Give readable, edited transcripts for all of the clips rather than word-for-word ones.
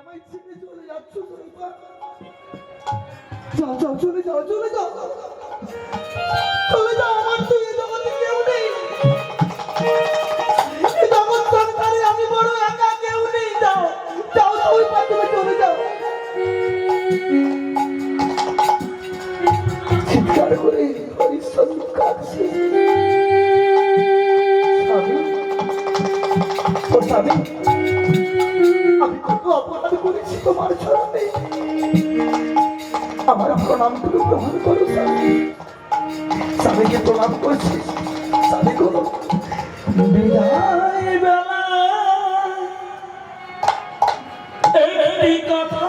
আমায় ছেড়ে চলে যাচ্ছ শৈবা? যাও যাও, চলে যাও, চলে যাও, চলে যাও। আমার তো এই জগতে কেউ নেই, এই জগৎ সংসারে আমি বড় একা, কেউ নেই। যাও যাও শৈবা, তুমি চলে যাও। চিৎকার করে হরিশ্চন্দ্র কাঁদছে। স্বামী, আমি কত অপরাধ করেছি তোমার চরণে, আমার প্রণামগুলো গ্রহণ করো স্বামী। স্বামীকে প্রণাম করছি। স্বামী কোনো বিদায় বেলা এই কথা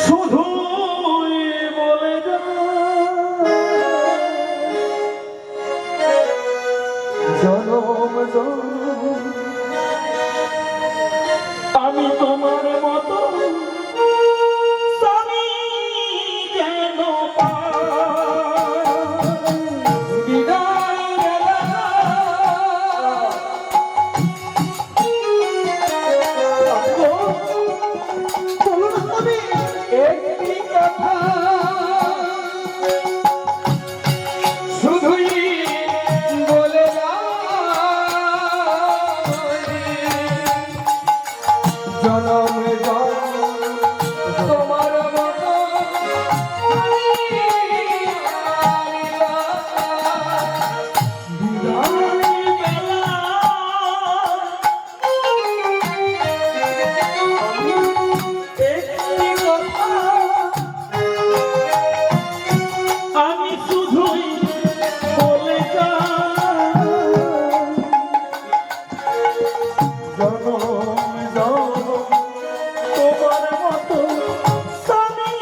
শুধু বলে যা, জনম জনম আমি তোমার মতো স্বামী যেন একটি কথা শুধুই বলে জনম তোমার মতো আমি শুধুই বলে জনম তোমার মতো স্বামী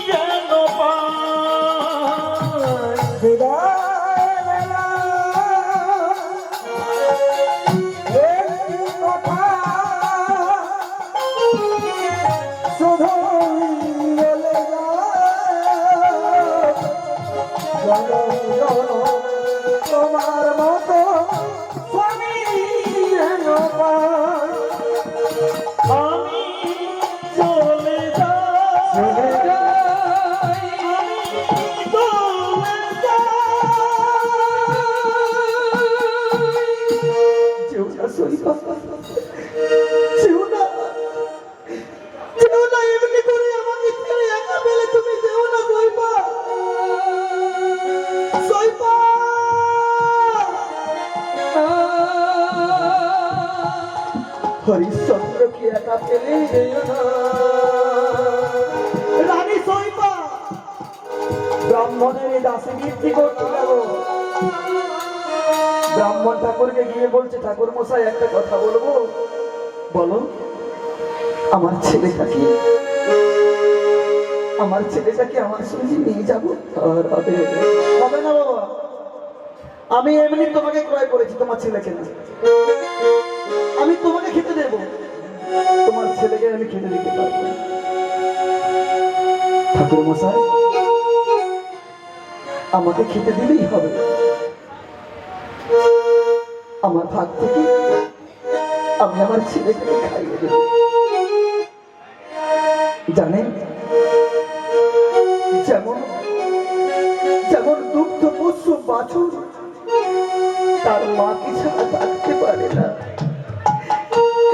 যেন তোমার মতো স্বামী যেন আমি চলে যাই, যেও না শৈবা, যেও না, যেও না, এমনি করে আমাকে ছেড়ে একা পেলে তুমি যেও না শৈবা। শৈবা হরিশ্চন্দ্রকে একা পেলে রানী শৈবা ব্রাহ্মণের দাসী বৃদ্ধি করতে যাবো। ব্রাহ্মণ ঠাকুরকে গিয়ে বলছে, ঠাকুর মশাই একটা কথা বলবো। বলো। আমার ছেলেটাকে আমার সঙ্গে নিয়ে যাবো। হবে না বাবা, আমি এমনি তোমাকে ক্রয় করেছি, তোমার ছেলেকে না। আমি তোমাকে খেতে দেবো, তোমার ছেলেকে আমি খেতে দিতে পারবো না। ঠাকুর মশাই, আমাকে খেতে দিলেই হবে। আমার ভাগ থেকে আমি আমার ছেলেকে খাইয়ে দেব। জানেন, যেমন যেমন দুগ্ধ পোষ্য বাছুর তার মাকে ছাড়া থাকতে পারে না,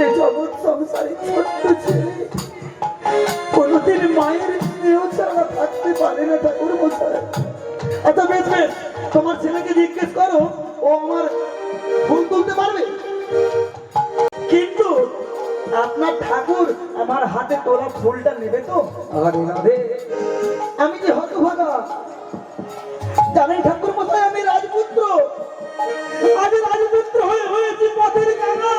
এই জগৎ সংসারে ছোট্ট ছেলে কোনদিন মায়ের স্নেহ ছাড়া থাকতে পারে না। ঠাকুর মশাই, আচ্ছা বেশ বেশ, তোমার ছেলেকে জিজ্ঞেস করো, ও আমার ফুল তুলতে পারবে। কিন্তু আপনার ঠাকুর আমার হাতে তোলা ফুলটা নেবে তো? আরে না রে, আমি যে হতভাগা। জানেন ঠাকুর মশাই, আমি রাজপুত্র, আজ রাজপুত্র হয়ে হয়েছি পথের কাঙা।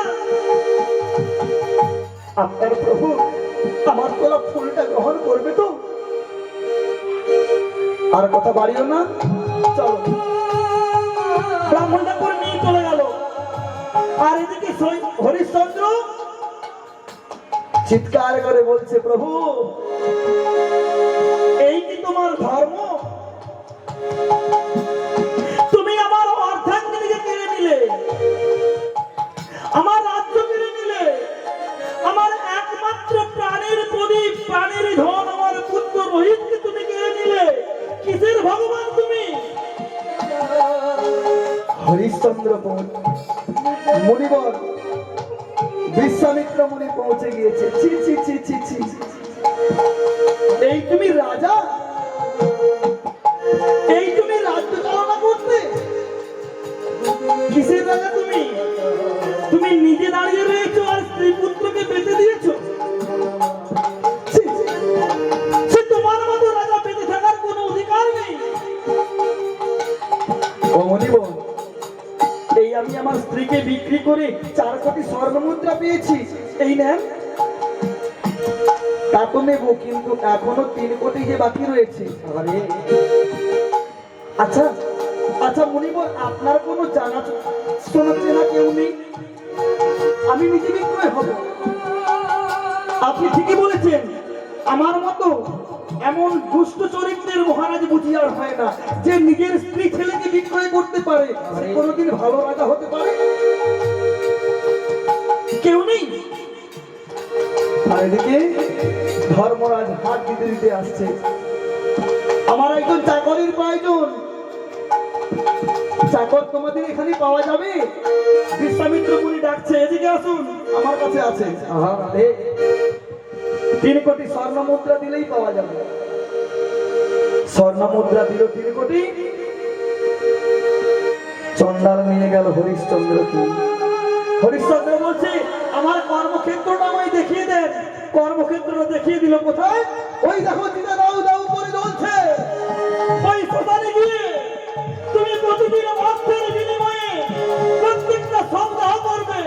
আপনার প্রভু আমার তোলা ফুলটা গ্রহণ করবে তো? আর কথা বাড়িও না, চলো। ব্রাহ্মণ ঠাকুর নিয়ে চলে গেল। আর এদিকে হরিশ্চন্দ্র চিৎকার করে বলছে, প্রভু এই কি তোমার ধর্ম? তুমি আমার অর্ধাঙ্গিনীকে কেড়ে নিলে, আমার রাজ্য কিসের ভগবান তুমি? হরিশ্চন্দ্র মুনিবর বিশ্বামিত্র মুনি পৌঁছে গিয়েছে। ছি ছি ছি ছি ছি, এই তুমি রাজা? এই তুমি রাজ্য চালনা করতে? কিসের রাজা তুমি? তুমি নিজে দাঁড়িয়ে রয়েছো আর স্ত্রী পুত্রকে বেঁচে দিয়েছো। ছি, ছি। সে তোমার মতো রাজা বেঁচে থাকার কোনো অধিকার নেই। ও মুনিবর, এই আমি আমার স্ত্রীকে বিক্রি করে 4 কোটি স্বর্ণমুদ্রা পেয়েছি, এই নেন। তা তো নেব, কিন্তু এখনো 3 কোটি যে বাকি রয়েছে। আরে আচ্ছা আচ্ছা মুনিবর, আপনার কোনো জানা শোনা চেনা কেউ নেই? আমি নিজে বিক্রয় হব। আপনি ঠিকই বলেছেন। আমার মতো এমন দুষ্ট চরিত্রের মহারাজ বুঝি আর হয় না, যে নিজের স্ত্রী ছেলেকে বিক্রয় করতে পারে। সে কোনোদিন ভালো রাজা হতে পারে? কেউ নেই। আর এদিকে ধর্মরাজ হাত দিতে দিতে আসছে। আমার একজন চাকরির প্রয়োজন। চাকর তোমাদের এখানে পাওয়া যাবে? বিশ্বামিত্র মুনি ডাকছে, এদিকে আসুন। আমার কাছে আছে। 3 কোটি স্বর্ণ মুদ্রা দিলেই পাওয়া যাবে। স্বর্ণ মুদ্রা দিল 3 কোটি। চন্ডাল নিয়ে গেল হরিশ্চন্দ্রকে। হরিশ্চন্দ্র বলছে, আমার কর্মক্ষেত্রটা আমায় দেখিয়ে দেন। কর্মক্ষেত্রটা দেখিয়ে দিল। কোথায়? ওই দেখো, দিদা দাও দাও করে জ্বলছে। ওই শ্মশানে গিয়ে তুমি প্রতিদিন অর্থের বিনিময়ে প্রত্যেকটা সপ্তাহ করবে।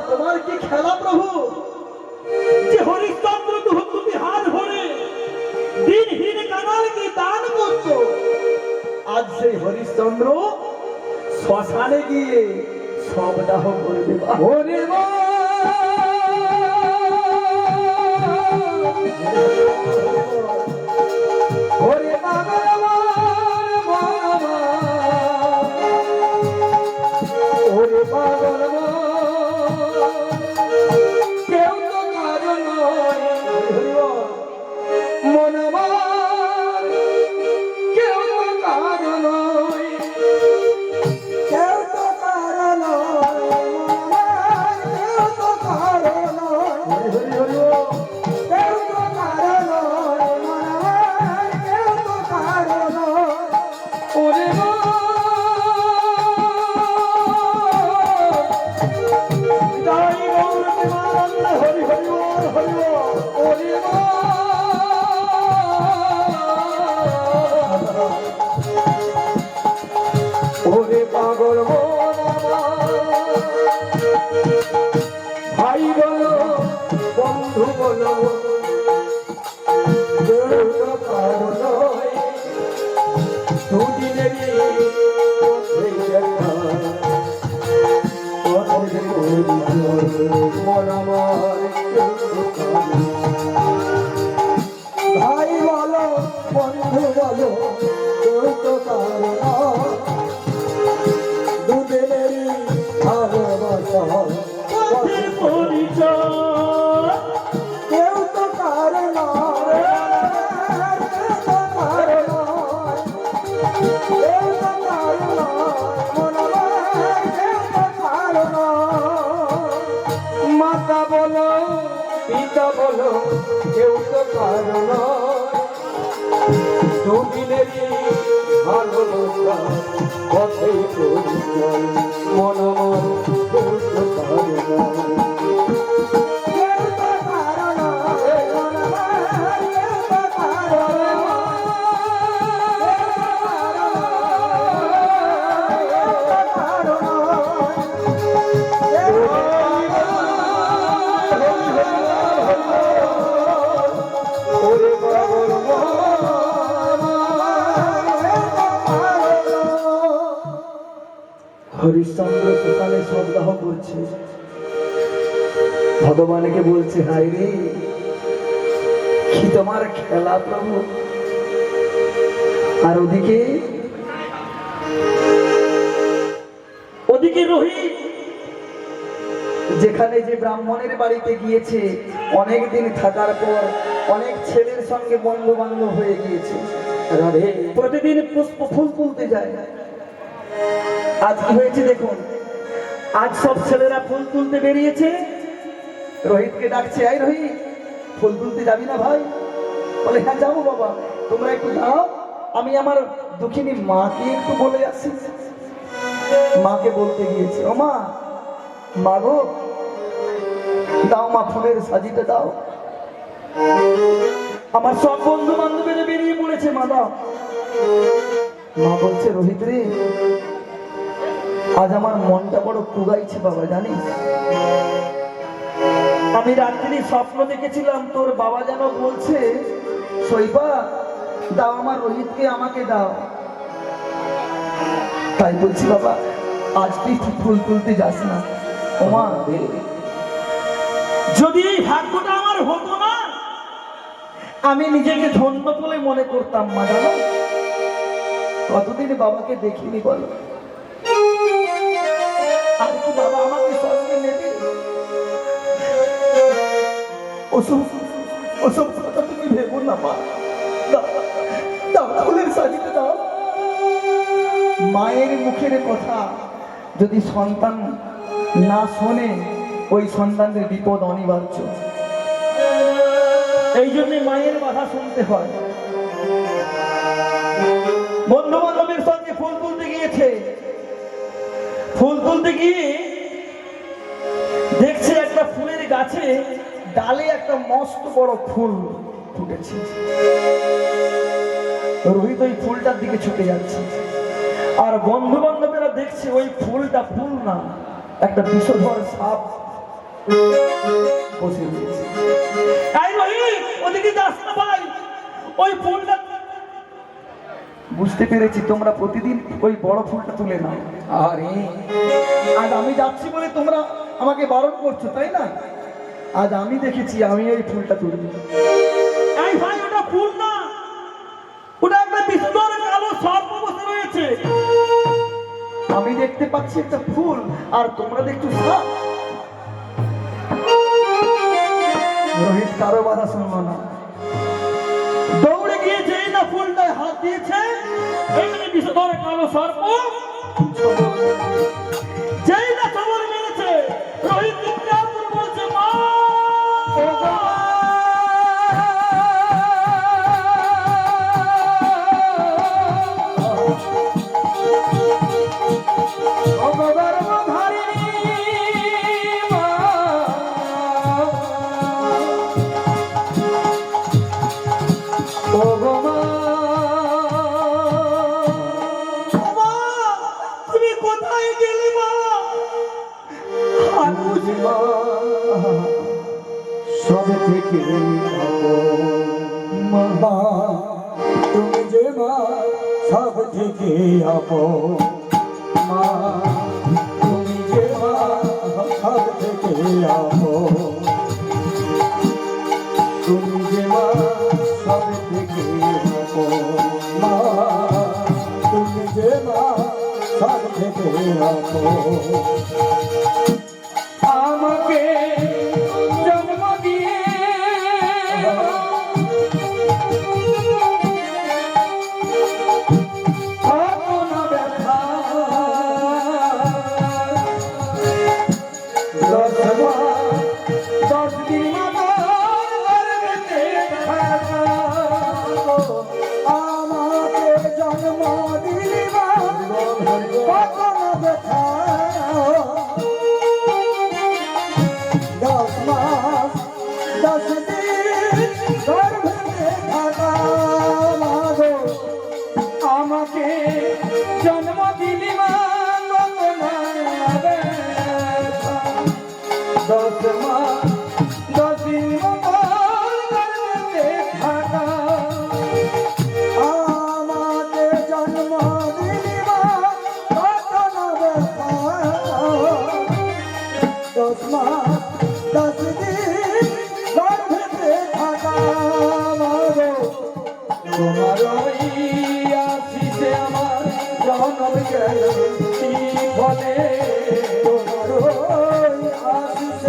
তোমার কি খেলা প্রভু? যে হরিশ্চন্দ্র তুমি হাত ভরে দিনহীন কাঙালকে দান করতো, আজ সেই হরিশ্চন্দ্র শ্মশানে গিয়ে সব দাহ করবে। ওরে ওরে ওরে পাগল, কেউ তো কারণ মন কেউ তো কারণ, কেউ তো কারণ, কেউ তো কারণ, কেউ তো কারণ, কেউ তো কারণ। ওরে হরি হরি হরি ওরে ওরে পাগল ভাই বলো বন্ধু বলো, দুদিনেরই মন আমার। ভাই বলো বন্ধু বলো, কেউ তো কারণ, দুদিনেরই ভালোবাসা পথের পরিচয়। কেউ তো কারণ, কেউ তো কারণ, কেউ তো কারণ, মন কেউ তো কারণ। মাতা বলো পিতা বলো, কেউ তো কারণ, দুদিনেরই ভালোবাসা পথেই পরিচয়। মন আমার কেউ তো কারণ, কেউ তো কারণ, মন আমার কেউ তো কারণ, হরিশ্চন্দ্র সকালে সপ্তাহ করছে। ভগবানকে বলছে, হাই রে কি তোমার খেলা প্রভু। আর ওদিকে ওদিকে রোহিত যেখানে যে ব্রাহ্মণের বাড়িতে গিয়েছে অনেক দিন থাকার পর অনেক ছেলের সঙ্গে বন্ধু বান্ধব হয়ে গিয়েছে, রাধে প্রতিদিন পুষ্প ফুল তুলতে যায়। আজ কি হয়েছে দেখুন, আজ সব ছেলেরা ফুল তুলতে বেরিয়েছে। রোহিতকে ডাকছে, এই রোহিত, ফুল তুলতে যাবি না ভাই? বলে, হ্যাঁ যাবো বাবা, তোমরা একটু দাও, আমি আমার দুঃখিনী মাকে একটু বলে আসি। মাকে বলতে গিয়েছে, ও মা, মা গো, দাও মা, ফুলের সাজিটা দাও। আমার সব বন্ধু বান্ধবেরা বেরিয়ে পড়েছে, মা দাও। মা বলছে, রোহিত রে, আজ আমার মনটা বড় কুগাইছে বাবা, জানিস? আমি রাত্রি স্বপ্ন দেখেছিলাম তোর বাবা যেন বলছে, সইবা দাও আমার রোহিতকে, আমাকে দাও। তাই বলছি বাবা, আজ তুই ফুল তুলতে যাস না। ও মা, যদি এই ভাগ্যটা আমার হতো না, আমি নিজেকে ধন্য বলে মনে করতাম মা, জানো? কতদিন বাবাকে দেখিনি বলো, আর কি বাবা আমাকে সঙ্গে নেবে? ওসব ওসব কথা তুমি ভেবো না মা, দাও, দাও ফুলের সাজিতে দাও। মায়ের মুখের কথা যদি সন্তান না শোনে, ওই সন্তানের বিপদ অনিবার্য। এই জন্য মায়ের কথা শুনতে হয়। বন্ধু বান্ধবের সঙ্গে ফুল তুলতে গিয়েছে, ফুল তুলতে গিয়ে দেখছে একটা ফুলের গাছে ডালে একটা মস্ত বড় ফুল ফুটেছে। রোহিত ওই ফুলটার দিকে ছুটে যাচ্ছে, আর বন্ধু বান্ধবেরা দেখছে ওই ফুলটা ফুল না, একটা বিষধর সাপ বসে রয়েছে। এই রোহিত, ওদিকে যাস না ভাই, ওই ফুলটা। বুঝতে পেরেছি তোমরা প্রতিদিন ওই বড় ফুলটা তুলে নাও। আরে আজ আমি যাচ্ছি বলে তোমরা আমাকে বারণ করছো, তাই না? আজ আমি দেখেছি, আমি ওই ফুলটা তুলবো। এই ভাই, ওটা ফুল না, ওটা একটা বিস্তর কালো সর্প বসে রয়েছে। আমি দেখতে পাচ্ছি একটা ফুল, আর তোমরা দেখছো সাপ। রোহিত কারো বাধা শুনলো না, দৌড়ে গিয়ে যেই না ফুলটায় হাত দিয়েছে, এমনি বিষধর কালো সর্প যেই না খবর মেরেছে, রোহিত চিৎকার করে বলছে, মা! তুমি কোথায় গেলে মা? সব থেকে মা, তুমি যে মা সব থেকে আপন মা, তুমি যে মা সব থেকে আপন, তুমি যে মা সব থেকে আপন মা, তুমি যে মা সব থেকে আপন। আমাকে জন্ম দিয়ে আপনা ব্যথা, 10 দিন আমাকে জন্ম দিবা আপনা ব্যথা, 10 মাস 10 দিন গর্ভে থাকা মাগো, আমাকে জন্ম দিলি মা, 10 মাস 10 দিন গর্ভে থাকা, আমাকে জন্ম দিলি মা, আপনা ব্যথা, 10 মাস 10 দিন গর্ভে থাকা মাগো, তোমার ওই আশিসে আমার জন্ম গেল কি ফলে, তোমার ওই আশিসে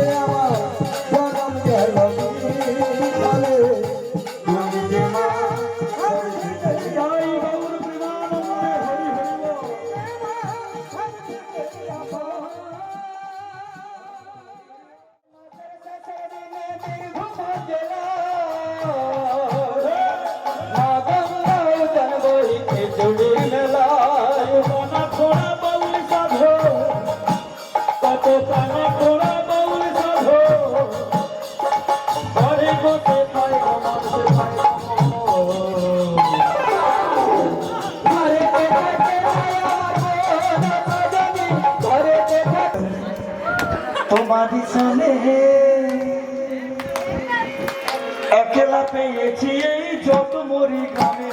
মাঝখানে একলা পেয়েছি এই যত মরি গ্রামে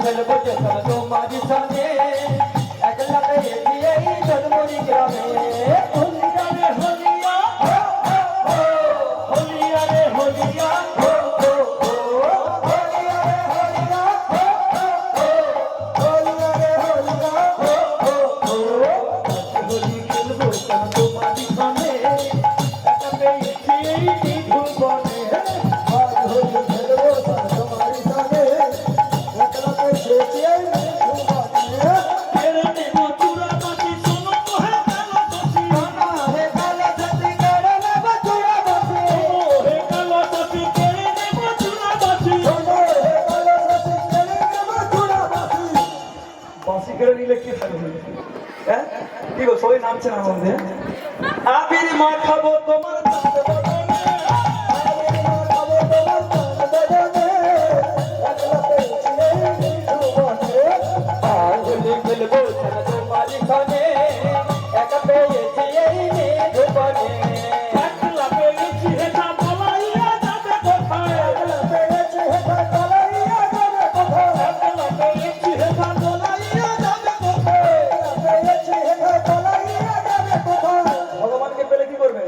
খেলবো যেখানে তো মাঝখানে একলা পেয়েছি এই যত মরি গ্রামে হলিয়া রে হলিয়া হলিয়া রে হলিয়া কি গো সবাই নামছে না মধ্যে আবির মা খাবো তোমার ভগবানকে পেলে কি করবে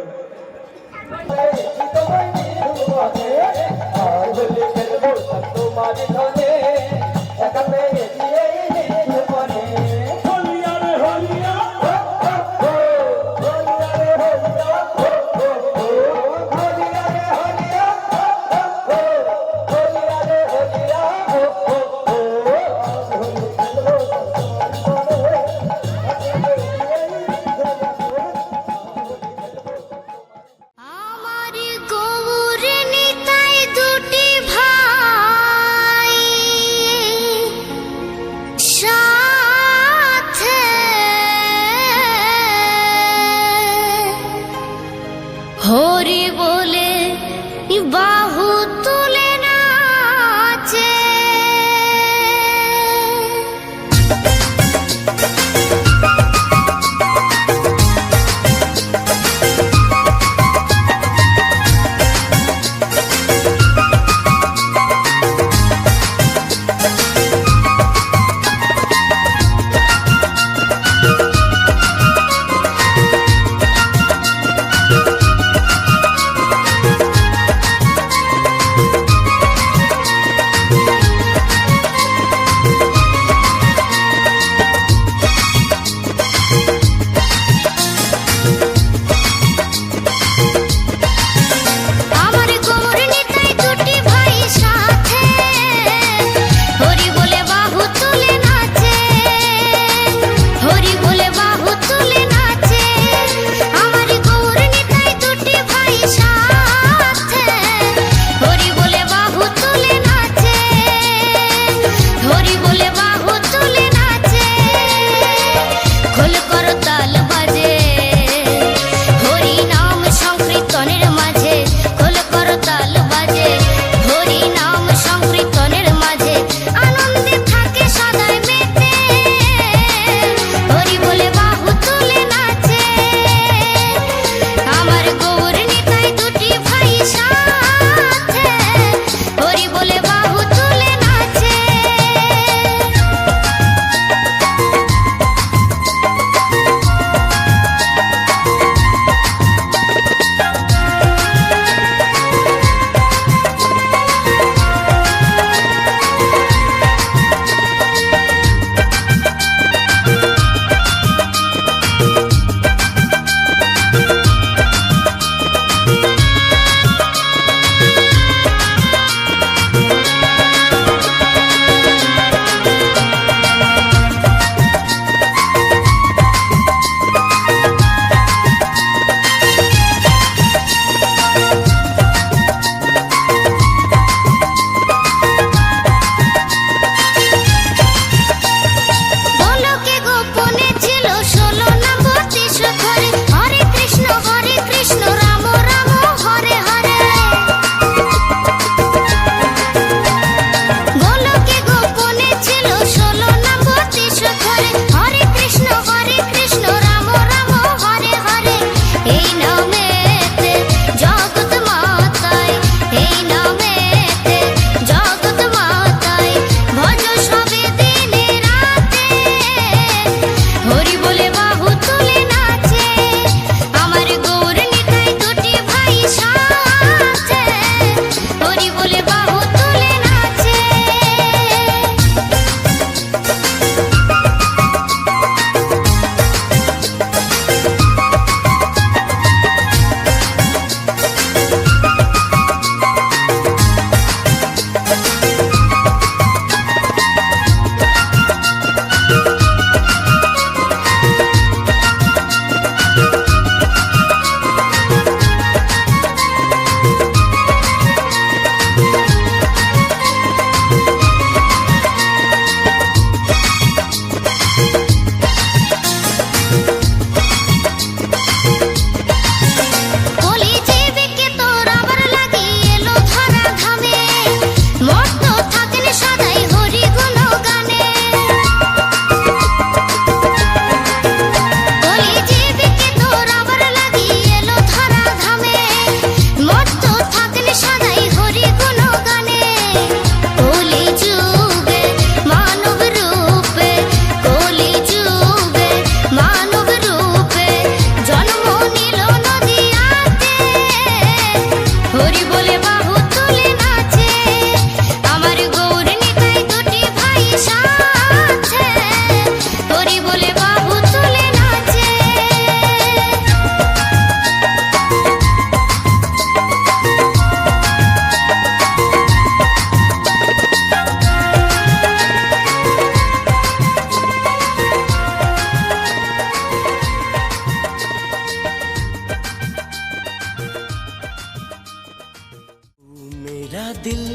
मेरा दिल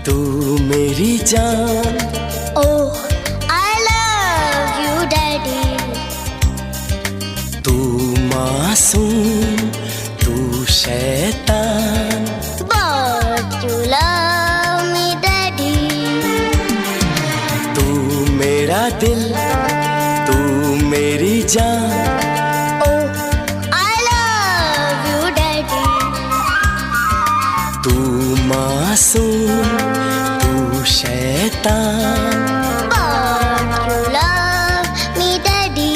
तू मेरी जान Oh, I love you, Daddy. तू मासूम तू शैतान But you love me, Daddy. तू मेरा दिल तू मेरी जान Oh, I love you, Daddy. तू मासूम तू शैतान But you love me, Daddy.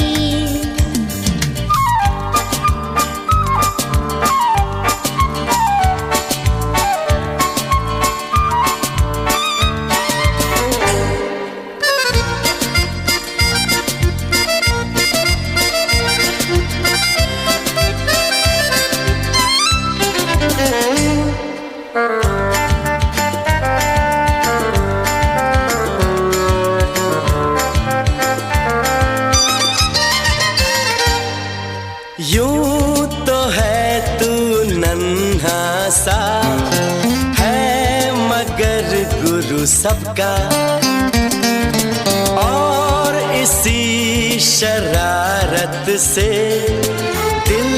यूं तो है तू नन्हा सा है मगर गुरु सबका और इसी शरारत से दिल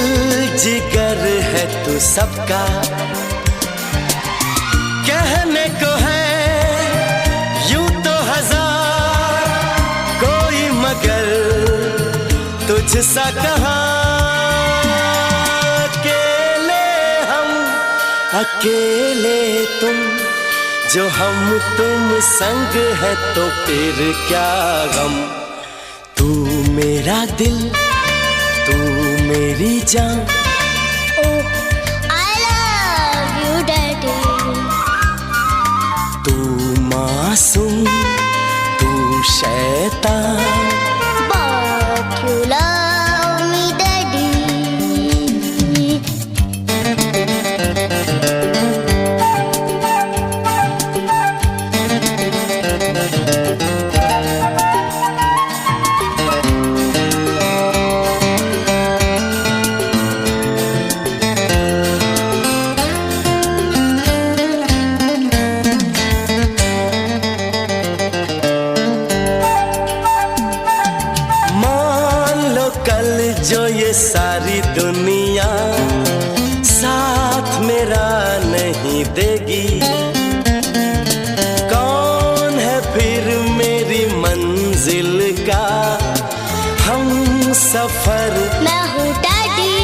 जिगर है तू सबका कहने को है यूं तो हजार कोई मगर तुझसा कहाँ अकेले तुम जो हम तुम संग है तो फिर क्या गम तू मेरा दिल तू मेरी जान Oh, I love you, Daddy. तू मासूम तू शैतान But you love me, Daddy. मान लो कल जो ये सारी दुनिया साथ मेरा नहीं देगी कौन है फिर मेरी मंजिल का हम सफर मैं हूँ Daddy.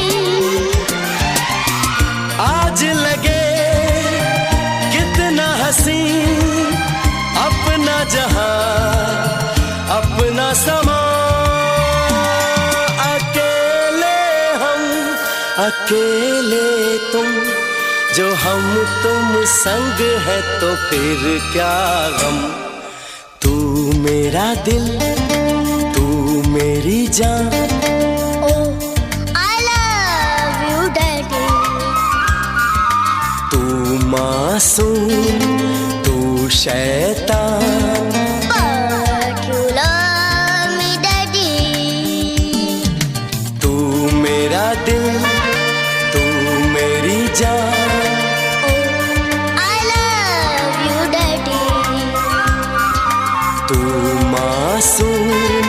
आज लगे कितना हसी अपना जहां अपना समा अकेले हम अकेले तुम जो हम तुम संग है तो फिर क्या गम तू मेरा दिल तू मेरी जान Oh, I love you, Daddy. तू मासूम तू शैतान But you love me, Daddy. तू मेरा दिल तू मेरी जान Oh, I love you, Daddy. तू मासूम